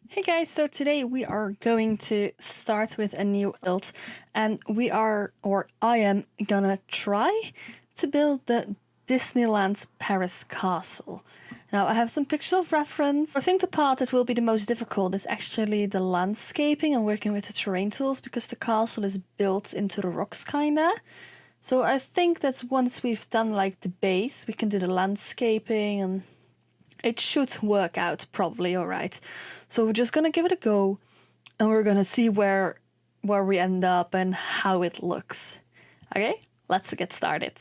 Hey guys, so today we are going to start with a new build and I am gonna try to build the Disneyland's Paris castle. Now I have some pictures of reference. I think the part that will be the most difficult is actually the landscaping and working with the terrain tools because the castle is built into the rocks kinda. So I think that once we've done like the base, we can do the landscaping and it should work out probably all right. So we're just gonna give it a go and we're gonna see where we end up and how it looks. Okay, let's get started.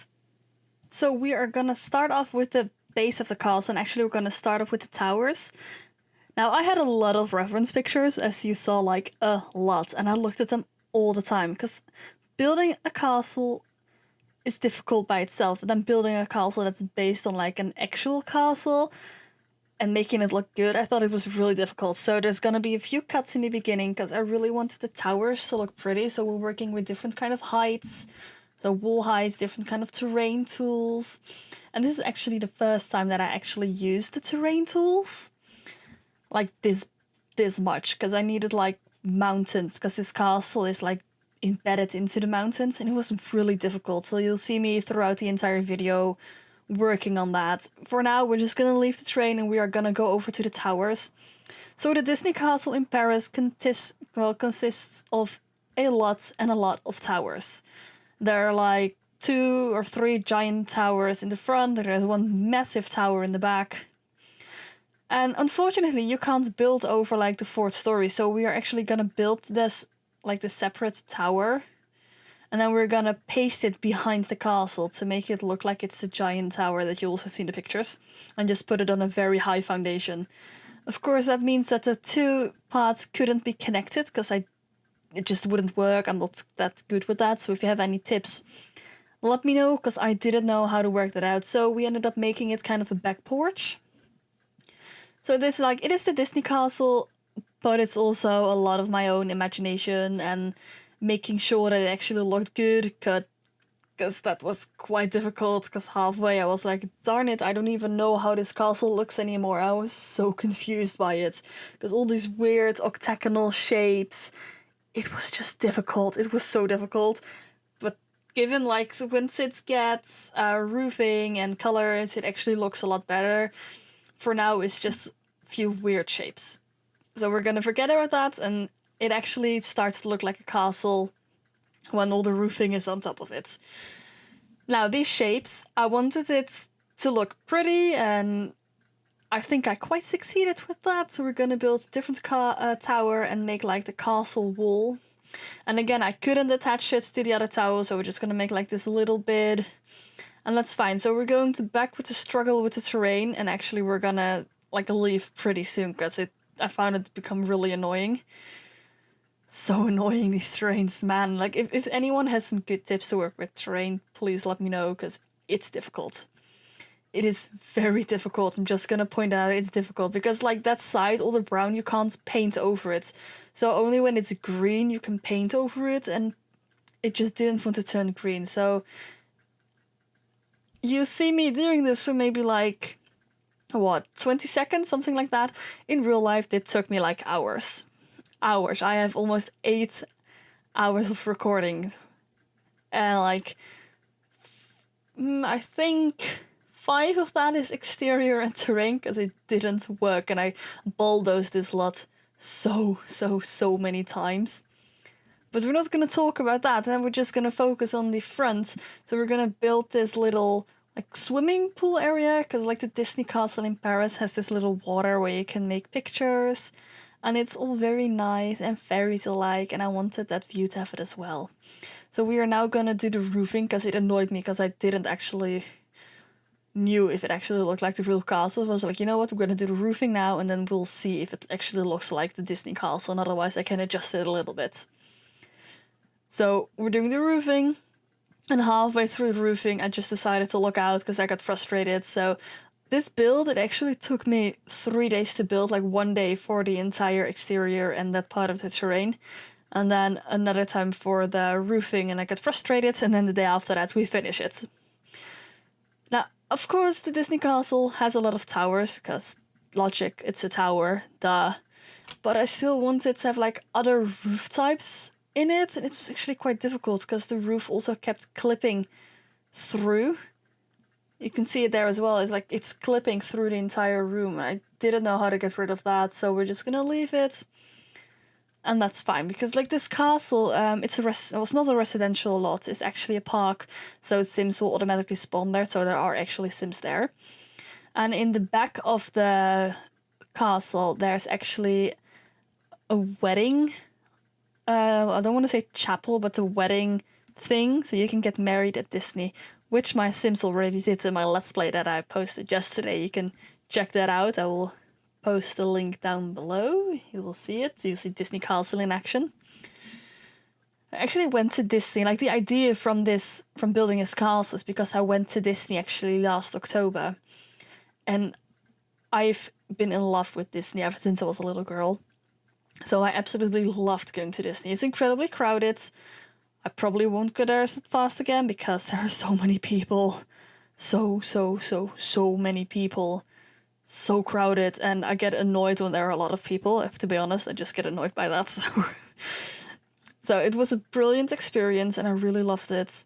So we are gonna start off with the base of the castle, and actually we're gonna start off with the towers. Now I had a lot of reference pictures, as you saw, like a lot, and I looked at them all the time because building a castle is difficult by itself, but then building a castle that's based on like an actual castle and making it look good, I thought it was really difficult. So there's gonna be a few cuts in the beginning because I really wanted the towers to look pretty. So we're working with different kind of heights. So wall heights, different kind of terrain tools. And this is actually the first time that I actually used the terrain tools. Like this much, because I needed like mountains, because this castle is like embedded into the mountains and it was really difficult. So you'll see me throughout the entire video working on that. For now, we're just gonna leave the train and we are gonna go over to the towers. So the Disney Castle in Paris consists of a lot of towers. There are like 2 or 3 giant towers in the front, there's one massive tower in the back. And unfortunately, you can't build over like the 4th story, so we are actually gonna build this like the separate tower. And then we're gonna paste it behind the castle to make it look like it's a giant tower that you also see in the pictures. And just put it on a very high foundation. Of course, that means that the 2 parts couldn't be connected because it just wouldn't work. I'm not that good with that. So if you have any tips, let me know, because I didn't know how to work that out. So we ended up making it kind of a back porch. So this like, it is the Disney castle, but it's also a lot of my own imagination and making sure that it actually looked good, because that was quite difficult, because halfway I was like, darn it, I don't even know how this castle looks anymore. I was so confused by it, because all these weird octagonal shapes, it was just difficult. It was so difficult. But given like once it gets roofing and colors, it actually looks a lot better. For now, it's just a few weird shapes. So we're gonna forget about that, and it actually starts to look like a castle when all the roofing is on top of it. Now, these shapes, I wanted it to look pretty, and I think I quite succeeded with that. So we're gonna build a different tower and make like the castle wall. And again, I couldn't attach it to the other tower, so we're just gonna make like this little bit. And that's fine. So we're going to back with the struggle with the terrain, and actually we're gonna like leave pretty soon, because I found it to become really annoying. So annoying, these terrains, man. Like, if anyone has some good tips to work with terrain, please let me know, because it's difficult. It is very difficult. I'm just gonna point out it's difficult, because like that side, all the brown, you can't paint over it. So only when it's green you can paint over it, and it just didn't want to turn green. So you see me doing this for maybe like, what, 20 seconds, something like that. In real life, it took me like hours. I have almost 8 hours of recording, and like I think 5 of that is exterior and terrain, because it didn't work and I bulldozed this lot so many times. But we're not gonna talk about that, and we're just gonna focus on the front. So we're gonna build this little like swimming pool area, because like the Disney Castle in Paris has this little water where you can make pictures. And it's all very nice and fairy tale-like, and I wanted that view to have it as well. So we are now gonna do the roofing, because it annoyed me, because I didn't actually knew if it actually looked like the real castle. I was like, you know what, we're gonna do the roofing now, and then we'll see if it actually looks like the Disney castle, and otherwise I can adjust it a little bit. So we're doing the roofing, and halfway through the roofing I just decided to look out because I got frustrated. So this build, it actually took me 3 days to build, like 1 day for the entire exterior and that part of the terrain, and then another time for the roofing, and I got frustrated, and then the day after that we finish it. Now, of course, the Disney Castle has a lot of towers, because logic, it's a tower, duh. but I still wanted to have like other roof types in it, and it was actually quite difficult because the roof also kept clipping through. You can see it there as well. It's like it's clipping through the entire room. I didn't know how to get rid of that, so we're just gonna leave it. And that's fine, because like this castle, it was not a residential lot, it's actually a park, so Sims will automatically spawn there, so there are actually Sims there. And in the back of the castle, there's actually a wedding. I don't want to say chapel, but a wedding thing, so you can get married at Disney, which my Sims already did in my Let's Play that I posted yesterday. You can check that out. I will post the link down below. You will see it. You'll see Disney Castle in action. I actually went to Disney. Like, the idea from building this castle is because I went to Disney actually last October. And I've been in love with Disney ever since I was a little girl. So I absolutely loved going to Disney. It's incredibly crowded. I probably won't go there as fast again because there are so many people. So many people. So crowded, and I get annoyed when there are a lot of people. I have to be honest, I just get annoyed by that. So it was a brilliant experience, and I really loved it.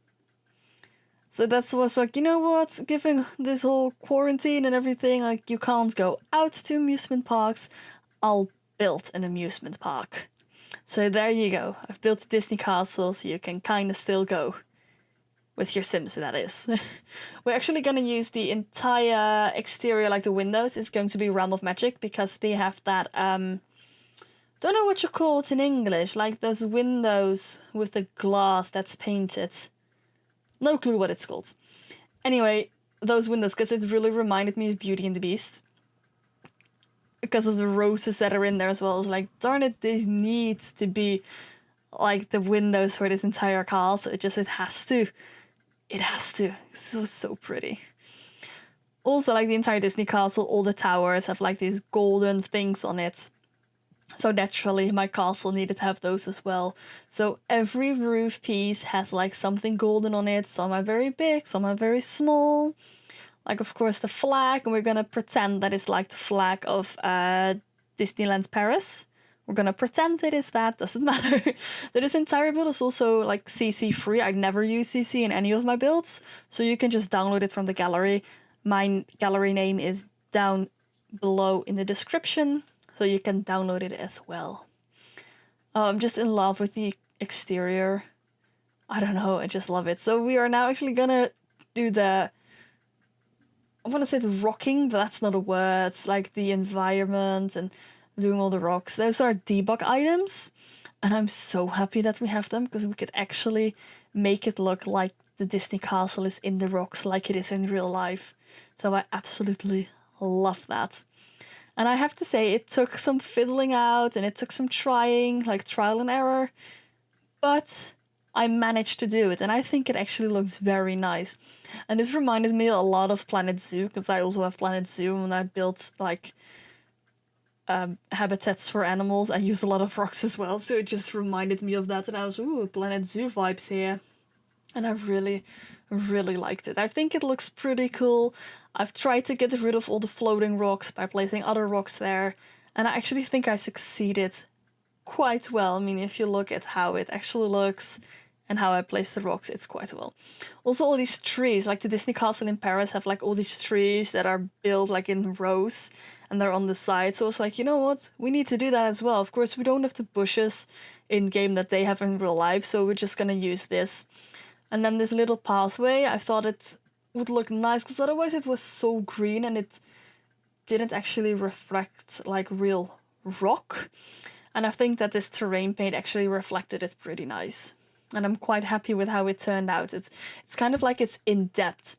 So that's was like, you know what, given this whole quarantine and everything, like you can't go out to amusement parks, I'll build an amusement park. So there you go. I've built a Disney castle, so you can kind of still go. With your Sims, that is. We're actually going to use the entire exterior, like the windows, is going to be Realm of Magic, because they have that, don't know what you call it in English, like those windows with the glass that's painted. No clue what it's called. Anyway, those windows, because it really reminded me of Beauty and the Beast. Because of the roses that are in there as well. It's like, darn it, this needs to be like the windows for this entire castle. It has to. It has to. So pretty. Also, like the entire Disney castle, all the towers have like these golden things on it. So naturally, my castle needed to have those as well. So every roof piece has like something golden on it. Some are very big, some are very small. Like, of course, the flag, and we're gonna pretend that it's like the flag of Disneyland Paris. We're gonna pretend it is that, doesn't matter. This entire build is also like CC free. I never use CC in any of my builds, so you can just download it from the gallery. My gallery name is down below in the description, so you can download it as well. I'm just in love with the exterior. I don't know, I just love it. So we are now actually gonna do I want to say the rocking, but that's not a word. It's like the environment and doing all the rocks. Those are debug items, and I'm so happy that we have them, because we could actually make it look like the Disney castle is in the rocks like it is in real life. So I absolutely love that. And I have to say, it took some fiddling out and it took some trying, like trial and error, but I managed to do it, and I think it actually looks very nice. And this reminded me a lot of Planet Zoo, because I also have Planet Zoo, and I built like habitats for animals. I use a lot of rocks as well, so it just reminded me of that, and I was, ooh, Planet Zoo vibes here. And I really liked it. I think it looks pretty cool. I've tried to get rid of all the floating rocks by placing other rocks there, and I actually think I succeeded quite well. I mean, if you look at how it actually looks and how I place the rocks, it's quite well. Also, all these trees, like the Disney Castle in Paris, have like all these trees that are built like in rows, and they're on the side. So it's like, you know what? We need to do that as well. Of course, we don't have the bushes in game that they have in real life, so we're just gonna use this. And then this little pathway, I thought it would look nice, because otherwise it was so green and it didn't actually reflect like real rock. And I think that this terrain paint actually reflected it pretty nice. And I'm quite happy with how it turned out. It's kind of like it's in depth.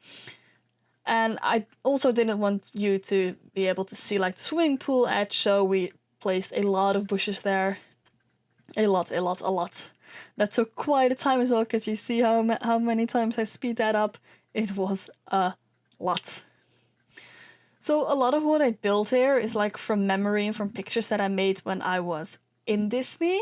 And I also didn't want you to be able to see like the swimming pool edge, so we placed a lot of bushes there. A lot. That took quite a time as well, because you see how many times I speed that up. It was a lot. So a lot of what I built here is like from memory and from pictures that I made when I was in Disney.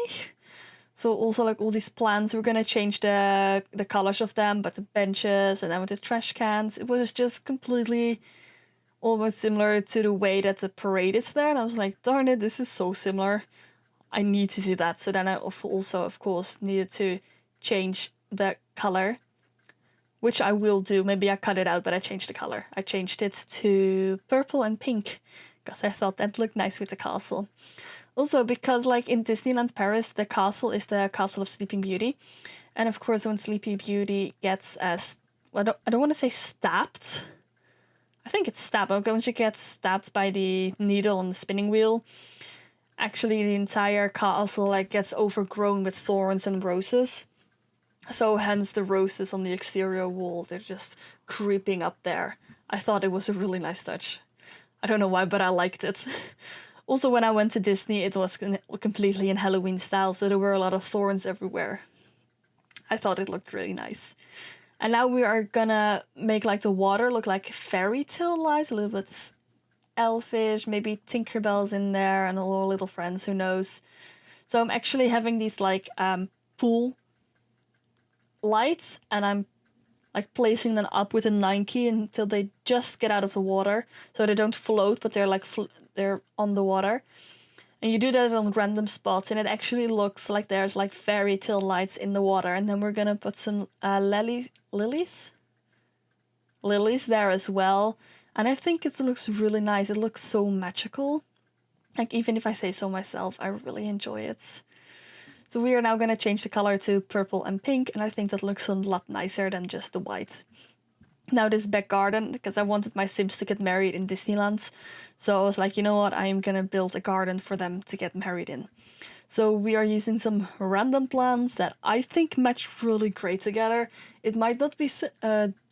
So also like all these plants, we're gonna change the colors of them, but the benches and then with the trash cans, it was just completely almost similar to the way that the parade is there. And I was like, darn it, this is so similar. I need to do that. So then I also, of course, needed to change the color, which I will do. Maybe I cut it out, but I changed the color. I changed it to purple and pink because I thought that looked nice with the castle. Also, because like in Disneyland Paris, the castle is the castle of Sleeping Beauty. And of course, when Sleeping Beauty gets well, I don't want to say stabbed. I think it's stabbed. When she gets stabbed by the needle on the spinning wheel, actually the entire castle like gets overgrown with thorns and roses. So hence the roses on the exterior wall, they're just creeping up there. I thought it was a really nice touch. I don't know why, but I liked it. Also, when I went to Disney, it was completely in Halloween style, so there were a lot of thorns everywhere. I thought it looked really nice. And now we are gonna make like the water look like fairy tale lights, a little bit elfish, maybe Tinkerbell's in there and all our little friends, who knows. So I'm actually having these like pool lights, and I'm like placing them up with a 9 key until they just get out of the water, so they don't float, but they're like they're on the water. And you do that on random spots, and it actually looks like there's like fairy tale lights in the water. And then we're gonna put some lilies there as well. And I think it looks really nice. It looks so magical. Like, even if I say so myself, I really enjoy it. So we are now gonna change the color to purple and pink, and I think that looks a lot nicer than just the white. Now this back garden, because I wanted my Sims to get married in Disneyland. So I was like, you know what, I am gonna build a garden for them to get married in. So we are using some random plants that I think match really great together. It might not be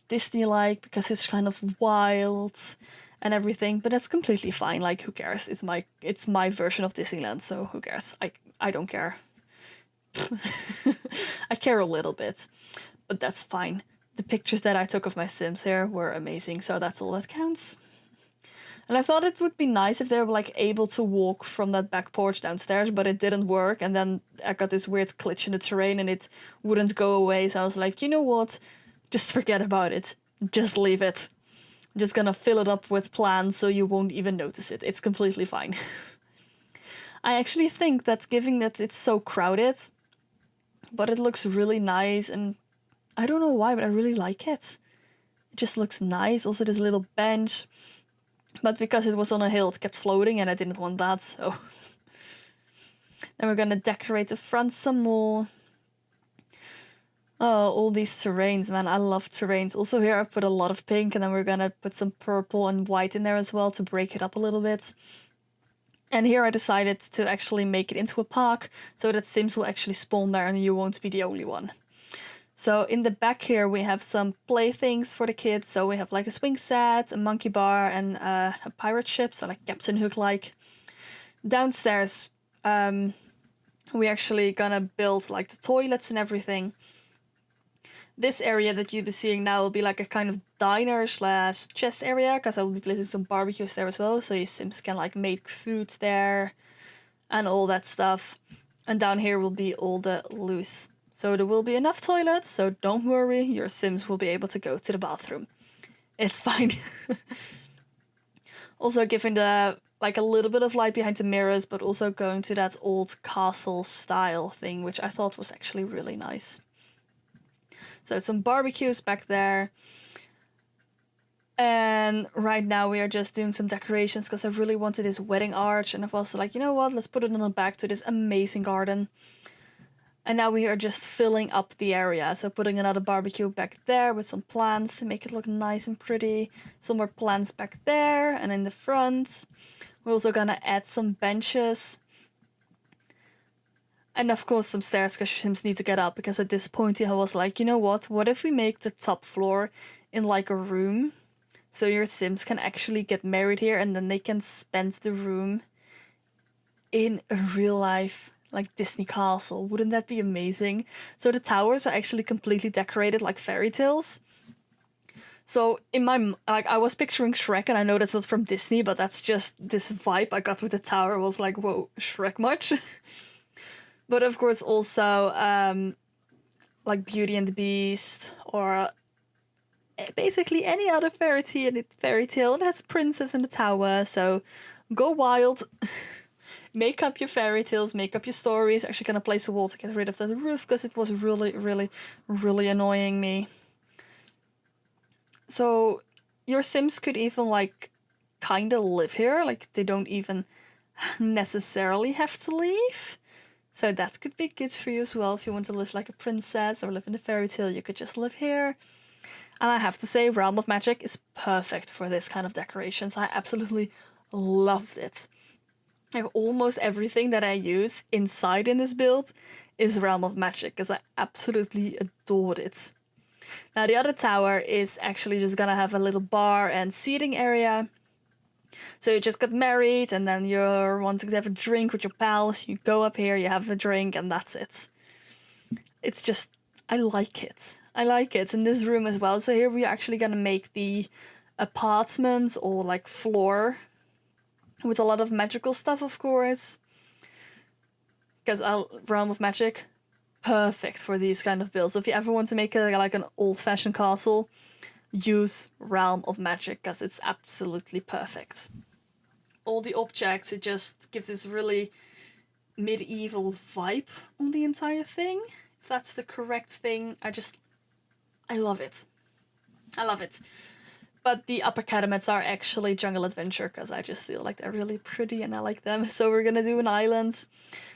Disney-like because it's kind of wild and everything, but that's completely fine. Like, who cares? It's my version of Disneyland, so who cares? I don't care. I care a little bit, but that's fine. The pictures that I took of my Sims here were amazing, so that's all that counts. And I thought it would be nice if they were like able to walk from that back porch downstairs, but it didn't work, and then I got this weird glitch in the terrain and it wouldn't go away, so I was like, you know what? Just forget about it. Just leave it. I'm just gonna fill it up with plants so you won't even notice it. It's completely fine. I actually think that given that it's so crowded, but it looks really nice, and I don't know why, but I really like it. It just looks nice. Also, this little bench, but because it was on a hill, it kept floating, and I didn't want that, so. Then we're gonna decorate the front some more. Oh, all these terrains, man. I love terrains. Also here I put a lot of pink, and then we're gonna put some purple and white in there as well to break it up a little bit. And here I decided to actually make it into a park, so that Sims will actually spawn there and you won't be the only one. So in the back here we have some playthings for the kids. So we have like a swing set, a monkey bar, and a pirate ship, so like Captain Hook-like. Downstairs, we actually gonna build like the toilets and everything. This area that you'll be seeing now will be like a kind of diner slash chess area, because I will be placing some barbecues there as well, so your Sims can like make food there and all that stuff. And down here will be all the loose. So there will be enough toilets, so don't worry, your Sims will be able to go to the bathroom. It's fine. Also giving the like a little bit of light behind the mirrors, but also going to that old castle style thing, which I thought was actually really nice. So some barbecues back there. And right now we are just doing some decorations because I really wanted this wedding arch, and I was like, you know what, let's put it on the back to this amazing garden. And now we are just filling up the area. So putting another barbecue back there with some plants to make it look nice and pretty. Some more plants back there and in the front. We're also gonna add some benches. And of course some stairs because Sims need to get up, because at this point I was like, you know what if we make the top floor in like a room? So your Sims can actually get married here, and then they can spend the room in a real life like Disney castle. Wouldn't that be amazing? So the towers are actually completely decorated like fairy tales. So in my, like, I was picturing Shrek, and I know that's not from Disney, but that's just this vibe I got with the tower. I was like, whoa, Shrek much? But of course also like Beauty and the Beast, or basically any other fairy tale. It has a princess in the tower, so go wild. Make up your fairy tales, make up your stories. Actually gonna place a wall to get rid of the roof because it was really annoying me. So your Sims could even like kinda live here, like they don't even necessarily have to leave. So that could be good for you as well. If you want to live like a princess or live in a fairy tale, you could just live here. And I have to say, Realm of Magic is perfect for this kind of decorations. I absolutely loved it. Like almost everything that I use inside in this build is Realm of Magic because I absolutely adored it. Now the other tower is actually just gonna have a little bar and seating area. So you just got married and then you're wanting to have a drink with your pals. You go up here, you have a drink, and that's it. It's just, I like it. I like it in this room as well. So here we're actually gonna make the apartment or like floor with a lot of magical stuff, of course. Because Realm of Magic, perfect for these kind of builds. So if you ever want to make like an old-fashioned castle, use Realm of Magic because it's absolutely perfect. All the objects, it just gives this really medieval vibe on the entire thing. If that's the correct thing, I love it. I love it. But the upper cabinets are actually Jungle Adventure because I just feel like they're really pretty and I like them. So we're gonna do an island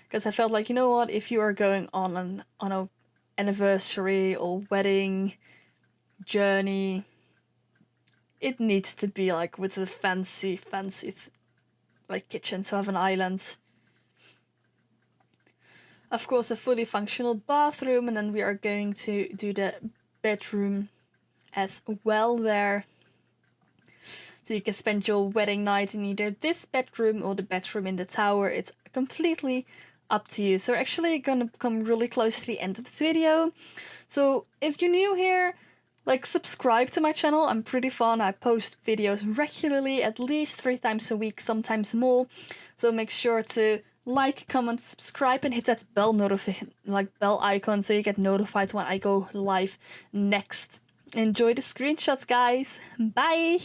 because I felt like, you know what, if you are going on a anniversary or wedding journey, it needs to be like with a fancy like kitchen, so have an island. Of course, a fully functional bathroom, and then we are going to do the bedroom as well there. So you can spend your wedding night in either this bedroom or the bedroom in the tower. It's completely up to you. So we're actually gonna come really close to the end of this video. So if you're new here, like subscribe to my channel. I'm pretty fun. I post videos regularly, at least 3 times a week, sometimes more. So make sure to like, comment, subscribe, and hit that bell bell icon so you get notified when I go live next. Enjoy the screenshots, guys. Bye!